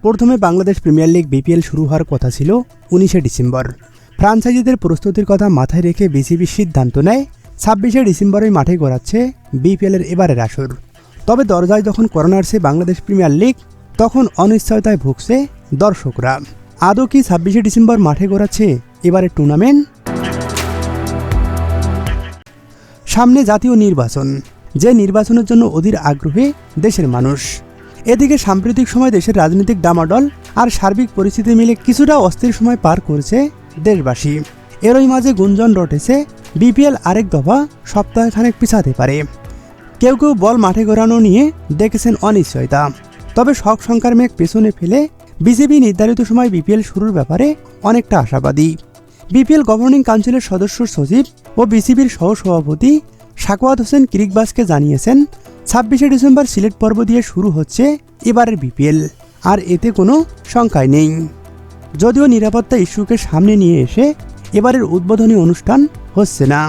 প্রথমে Bangladesh premier league BPL শুরু হওয়ার কথা ছিল 19শে ডিসেম্বর। ফ্রাঞ্চাইজিদের প্রস্তুতির কথা মাথায় রেখে বিসিবি সিদ্ধান্ত নেয় 26শে ডিসেম্বরেই মাঠে গড়াচ্ছে বিপিএলের এবারের আসর। তবে দরজায় যখন করোনা আসছে বাংলাদেশ প্রিমিয়ার লিগ, তখন অনিশ্চয়তায় ভুগছে দর্শকরা। আদৌ কি 26শে ডিসেম্বর মাঠে গড়াচ্ছে এবারের টুর্নামেন্ট? সামনে জাতীয় নির্বাচন, যে নির্বাচনের জন্য অধীর আগ্রহে দেশের মানুষ। এদিকে সাম্প্রতিক সময় দেশের রাজনৈতিক ডামাডল আর সার্বিক পরিস্থিতি মিলে কিছুটা অস্থির সময় পার করছে দেশবাসী। এরই মাঝে গুঞ্জন রটেছে বিপিএল আরেক দফা সপ্তাহখানেক পিছাতে পারে। কেউ কেউ বল মাঠে গড়ানো নিয়ে দেখেছেন অনিশ্চয়তা। তবে শক সংখ্যার মেঘ পেছনে ফেলে বিসিবি নির্ধারিত সময় বিপিএল শুরুর ব্যাপারে অনেকটা আশাবাদী। বিপিএল গভর্নিং কাউন্সিলের সদস্য সচিব ও বিসিবির সহসভাপতি সাখাওয়াত হোসেন ক্রিকবাজকে জানিয়েছেন 26শে ডিসেম্বর সিলেট পর্ব দিয়ে শুরু হচ্ছে এবারের বিপিএল, আর এতে কোনো শঙ্কাই নেই। যদিও নিরাপত্তা ইস্যুকে সামনে নিয়ে এসে এবারের উদ্বোধনী অনুষ্ঠান হচ্ছে না।